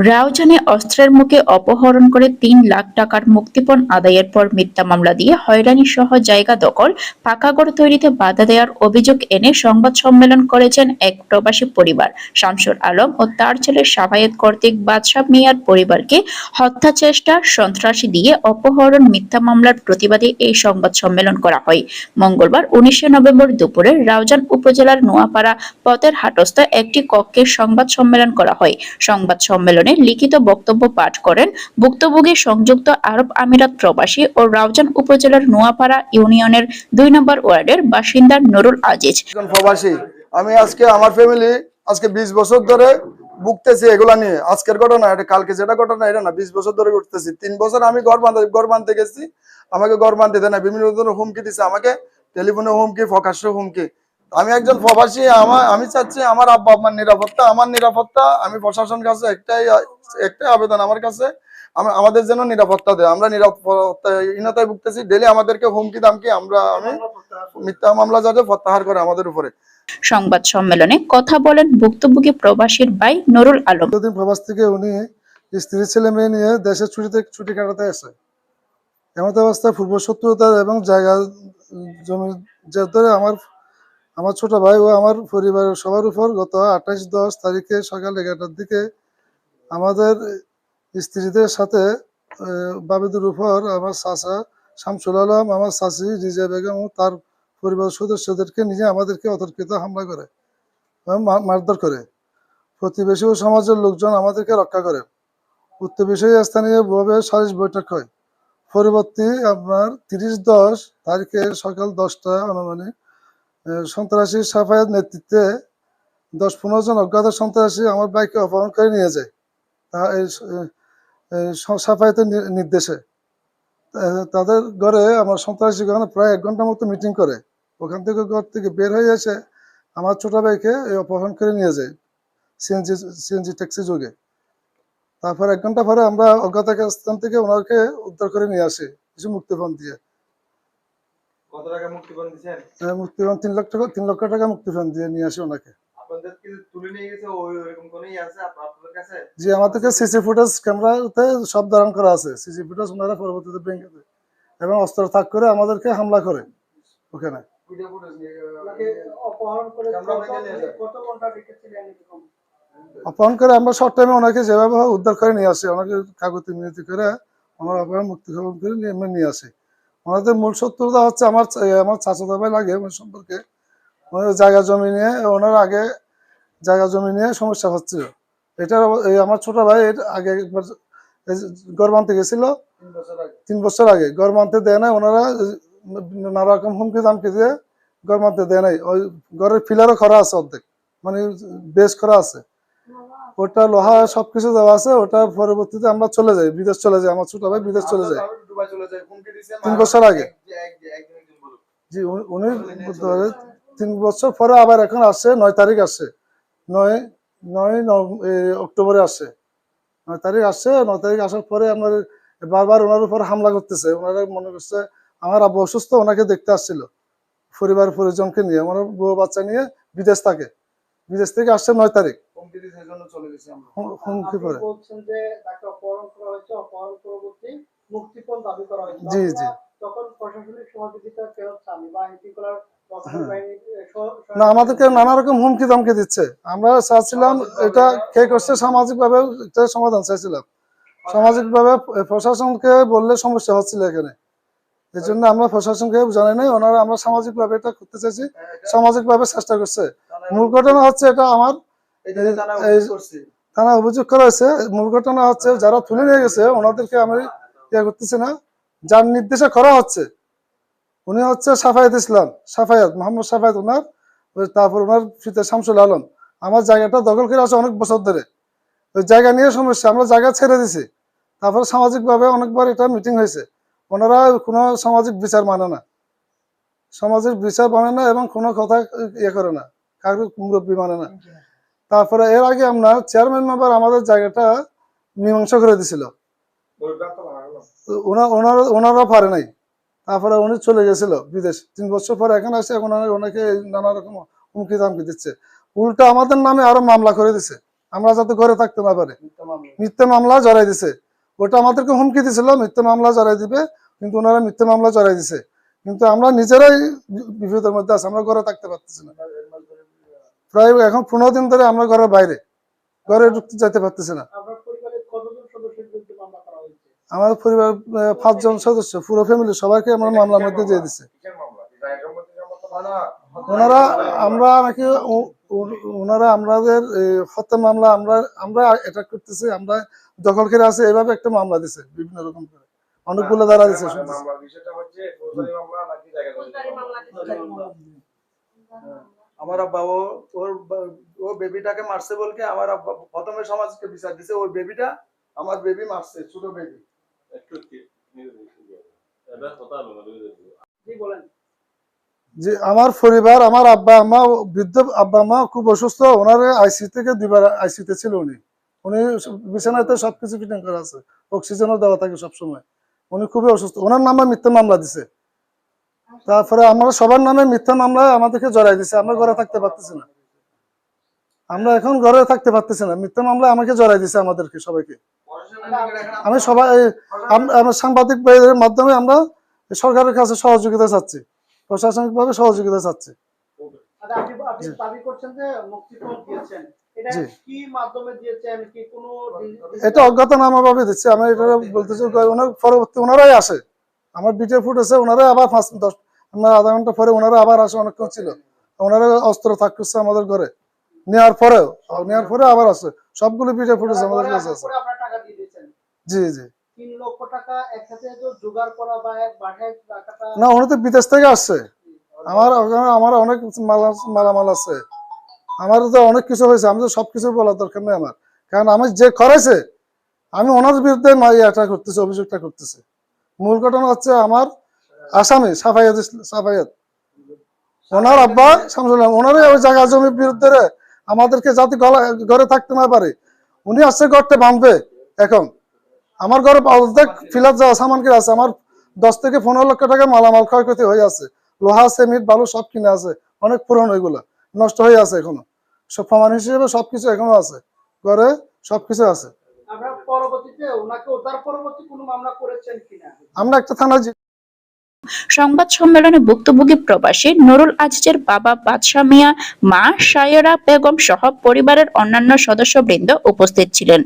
রাউজানে অস্ত্রের মুখে অপহরণ করে ৩ লাখ টাকার মুক্তিপণ আদায়ের পর মিথ্যা মামলা দিয়ে হয়রানিসহ জায়গা দখল, পাকা ঘর তৈরিতে বাধা দেওয়ার অভিযোগ এনে সংবাদ সম্মেলন করেছেন এক প্রবাসী পরিবার। শামসুর আলম ও তার ছেলে শাফায়েত কর্তৃক বাদশা মিয়ার পরিবারকে হত্যা চেষ্টা, সন্ত্রাসী দিয়ে অপহরণ মিথ্যা মামলার প্রতিবাদে এই সংবাদ সম্মেলন করা হয়। মঙ্গলবার ১৯ নভেম্বর দুপুরে রাউজান উপজেলার নোয়াপাড়া পথের হাটস্থ একটি কক্ষে সংবাদ সম্মেলন করা হয়। সংবাদ সম্মেলনে লিখিত বক্তব্য পাঠ করেন ভুক্তভোগী সংযুক্ত আরব আমিরাত প্রবাসী ও রাউজান উপজেলার নোয়াপাড়া ইউনিয়নের ২ নম্বর ওয়ার্ডের বাসিন্দা নুরুল আজিজ। প্রবাসী আমি আজকে আমার ফ্যামিলি আজকে ২০ বছর ধরে ভুগতেছি এগুলা নিয়ে। আজকের ঘটনা এটা, কালকে যেটা ঘটনা এটা না, ২০ বছর ধরে ঘটতেছি। ৩ বছর আমি ঘর বাঁধতে গেছি, আমাকে ঘর বাঁধতে দেয় না, বিভিন্ন ধরনের হুমকি দিচ্ছে আমাকে, টেলিফোনে হুমকি, প্রকাশ্য হুমকি। আমি একজন প্রবাসী, আমি চাচ্ছি আমার আব্বা আম্মার নিরাপত্তা, আমার নিরাপত্তা। আমি প্রশাসনের কাছে একটাই আবেদন আমার কাছে, আমাদের যেন নিরাপত্তা দেয়। আমরা নিরাপত্তাহীনতায় ভুগতেছি, ডেলি আমাদেরকে হুমকি দামকি, আমি মিথ্যা মামলা যাতে প্রত্যাহার করে আমাদের উপরে। সংবাদ সম্মেলনে কথা বলেন ভুক্তভোগী প্রবাসীর ভাই নুরুল আলম। প্রবাস থেকে উনি স্ত্রী ছেলে মেয়ে নিয়ে দেশের ছুটি কাটাতে আসে। এমন অবস্থায় পূর্ব শত্রুতার এবং জায়গা জমি ধরে আমার ছোট ভাই ও আমার পরিবারের সবার উপর গত ২৮/১০ তারিখে সকাল ১১টার দিকে আমাদের স্ত্রীদের সাথে বাবিদুর উপর আমার চাচা শামসুল আলম, আমার চাচি রিজা বেগম ও তার পরিবার সদস্যদেরকে নিয়ে আমাদেরকে অতর্কিত হামলা করে এবং মারধর করে। প্রতিবেশী ও সমাজের লোকজন আমাদেরকে রক্ষা করে। উক্ত বিষয়ে স্থানীয়ভাবে সালিশ বৈঠক হয়। পরবর্তী আপনার ৩০/১০ তারিখে সকাল ১০টা অনুমানিক সন্ত্রাসী শাফায়েত নেতৃত্বে ১০-১৫ জন অজ্ঞাত সন্ত্রাসী আমার বাইককে অপহরণ করে নিয়ে যায়। শাফায়েতের নির্দেশে তাদের ঘরে আমার সন্ত্রাসী প্রায় ১ ঘন্টার মতো মিটিং করে। ওখান থেকে ঘর থেকে বের হয়ে এসে আমার ছোট ভাইকে অপহরণ করে নিয়ে যায় সিএনজি ট্যাক্সি যোগে। তারপর ১ ঘন্টা পরে আমরা অজ্ঞাত স্থান থেকে ওনাকে উদ্ধার করে নিয়ে আসি কিছু মুক্তিপণ দিয়ে। কত টাকা মুক্তিপণ দিয়েছেন? মুক্তিপণ ৩ লক্ষ টাকা মুক্তিপণ দিয়ে নিয়ে আসি ওনাকে। আপনাদের কি তুলে নিয়ে গেছে ওইরকম কোনো আছে আপনাদের কাছে? জি, আমাদেরকে সিসি ফুটেজ ক্যামেরাতে সব ধারণ করা আছে। সিসি ফুটেজ ওনারা পরবর্তীতে ভেঙে দেয় এবং অস্ত্র তাক করে আমাদেরকে হামলা করে ওখানে। অপহরণ করে আমরা শর্ট টাইমে ওনাকে যেভাবে উদ্ধার করে নিয়ে আসি, ওনাকে কাগতি মিনতি করে ওনার অপহরণ মুক্তি খবর করে নিয়ে আসি। ওনাদের মূল শত্রুতা হচ্ছে আমার চাচাতো ভাই লাগে সম্পর্কে। জায়গা জমি নিয়ে ওনারা আগে জায়গা জমি নিয়ে সমস্যা হচ্ছিল। এটা আমার ছোট ভাই আগে একবার ঘর বানতে গেছিল ৩ বছর আগে, ঘর বানতে দেয় নাই। ওনারা নানা রকম হুমকি দামকি দিয়ে ঘর বানতে দেয় নাই। ওই ঘরের পিলারও করা আছে অর্ধেক, মানে বেস করা আছে, ওটা লোহা সবকিছু দেওয়া আছে। ওটা পরবর্তীতে আমরা চলে যাই, বিদেশ চলে যাই, আমার ছোট ভাই বিদেশ চলে যায় ৩ বছর আগে। জি, উনি ৩ বছর পরে আবার এখন আসছে, ৯ তারিখ আসছে, ৯ অক্টোবরে আসছে। ৯ তারিখ আসছে। ৯ তারিখ আসার পরে আমরা বারবার ওনার উপর হামলা করতেছে। ওনারা মনে করছে আমার আব্বু অসুস্থ, ওনাকে দেখতে আসছিল পরিবার পরিজনকে নিয়ে, আমার বউ বাচ্চা নিয়ে বিদেশ থাকে। বিদেশ থেকে আসছে ৯ তারিখ। হুমকি করে জি জি। না, আমাদেরকে নানা রকম হুমকি ধমকি দিচ্ছে। আমরা চাচ্ছিলাম এটা কে করছে সামাজিক ভাবে সমাধান চাইছিলাম। সামাজিক ভাবে প্রশাসনকে বললে সমস্যা হচ্ছিল এখানে, এই জন্য আমরা প্রশাসনকে জানাই নাই। ওনারা আমরা সামাজিক ভাবে এটা করতে চাইছি, সামাজিক ভাবে চেষ্টা করছে। মূল ঘটনা হচ্ছে এটা আমার থানা অভিযোগ করা হয়েছে। মূল ঘটনা হচ্ছে যারা তুলে নিয়ে গেছে ওনাদেরকে আমি ইয়ে করতেছি না, যার নির্দেশে করা হচ্ছে উনি হচ্ছে সাফায়াত মোহাম্মদ সাফায়াত ওনার। তারপর ওনার পিতা শামসুল আলম আমার জায়গাটা দখল করে আছে অনেক বছর ধরে। ওই জায়গা নিয়ে সমস্যা, আমরা জায়গা ছেড়ে দিছি। তারপর সামাজিকভাবে অনেকবার এটা মিটিং হয়েছে, ওনারা কোনো সামাজিক বিচার মানে না, সামাজিক বিচার মানে না এবং কোনো কথা ইয়ে করে না, কারোর মুরব্বী মানে না। তারপরে এর আগে আমরা চেয়ারম্যান মেম্বার আমাদের জায়গাটা মীমাংসা করে দিছিল, ওনারা পারে নাই। তারপরে উনি চলে গেছিল বিদেশ, ৩ বছর পরে এখন আসে। এখন ওনাকে নানা রকম হুমকি দামকি দিচ্ছে, উল্টা আমাদের নামে আরো মামলা করে দিচ্ছে। আমরা যাতে ঘরে থাকতে না পারে। মিথ্যা মামলা জড়াই দিছে, ওটা আমাদেরকে হুমকি দিছিল মিথ্যা মামলা জড়াই দিবে, কিন্তু ওনারা মিথ্যা মামলা জড়াই দিছে। কিন্তু আমরা নিজেরাই বিপদের মধ্যে আছি, আমরা ঘরে থাকতে পারতেছি না। প্রায় এখন 15 দিন ধরে আমরা ঘরের বাইরে, ঘরে ঢুকতে যেতে পারতেছি না। আমার পরিবার 5 জন সদস্য, পুরো ফ্যামিলি সবাইকে আমরা মামলার মধ্যে দিয়ে দিছে। ওনারা আমরা নাকি ওনারা আমাদের হত্যা মামলা আমরা এটা করতেছি, আমরা দখল করে আছে, এইভাবে একটা মামলা দিছে বিভিন্ন রকম করে, অনেকগুলো দ্বারা দিছে। আমার আব্বা ওর বেবিটাকে মারছে বলকে আমার আব্বা প্রথমে সমাজকে বিচার দিছে, ওই বেবিটা আমার বেবি মারছে, ছোট বেবি। যে আমার পরিবার, আমার আব্বা আম্মা, বৃদ্ধ আব্বা আম্মা খুব অসুস্থ, ওনার আইসি থেকে 2 বার আইসিতে ছিল। উনি বিছানাতে সবকিছু ফিটিং করা আছে, অক্সিজেনও দেওয়া থাকে সবসময়। উনি খুবই অসুস্থ, ওনার নামে মিথ্যা মামলা দিছে। তারপরে আমরা সবার নামে মিথ্যা মামলায় আমাদেরকে জড়াই দিছে, আমরা ঘরে থাকতে পারতেছি না। আমরা এখন ঘরে থাকতে পারতেছি না, মিথ্যা মামলায় আমাকে জড়াই দিছে আমাদেরকে সবাইকে। আমি সবাই আমার সাংবাদিক ভাইদের মাধ্যমে আমরা সরকারের কাছে সহযোগিতা চাচ্ছি, প্রশাসনিক ভাবে সহযোগিতা চাচ্ছি। এটা অজ্ঞাতনামা ভাবে দিচ্ছে, আমি এটা বলতেছি। পরবর্তী ওনারাই আসে, আমার ভিডিও ফুট আছে, ওনারাই আবার 5-10 আধা ঘন্টা পরে ওনারা আবার আসে, অনেকক্ষণ ছিল। ওনারা অস্ত্র থাকছে আমাদের ঘরে, নেওয়ার পরে আবার আসে। সবগুলো ভিডিও ফুট আছে আমাদের কাছে আছে। জি জি। 3 লক্ষ টাকা একসাথে জোগাড় করা বা এক বাসায় টাকাটা না, উনি তো বিদেশ থেকে আসছে। আমার অনেক মালামাল আছে, আমার তো অনেক কিছু হয়েছে, আমি তো সবকিছু বলার দরকার নেই আমার, কারণ আমি যে করেছে আমি ওনার বিরুদ্ধে এটা করতেছি, অভিযোগটা করতেছি। মূল ঘটনা হচ্ছে আমার আসামি সাফায়াত, ওনার আব্বা শামসুল, ওনারই ওই জায়গা জমির বিরুদ্ধে আমাদেরকে যাতে ঘরে থাকতে না পারে, উনি আসছে ঘরটা ভাঙবে। এখন আমার ঘরে অর্ধেক ফিলার যাওয়া সামান কিনে আছে, আমার 10 থেকে 15 লক্ষ টাকা মালামাল ক্ষয়ক্ষতি হয়ে আছে, লোহা সিমেন্ট বালু সব কিনে আছে, অনেক পুরনো, এগুলা নষ্ট হয়ে আছে এখনো। সব প্রমাণ হিসেবে সবকিছু এখনো আছে ঘরে, সবকিছু আছে। আমরা পরবর্তীতে ওনাকে উদ্ধার পরবর্তী কোনো মামলা করেছেন কিনা? আমরা একটা থানা সংবাদ সম্মেলনে ভুক্তভোগী প্রবাসী নুরুল আজিজের বাবা বাদশা মিয়া, মা সায়রা বেগম সহ পরিবারের অন্যান্য সদস্যবৃন্দ উপস্থিত ছিলেন।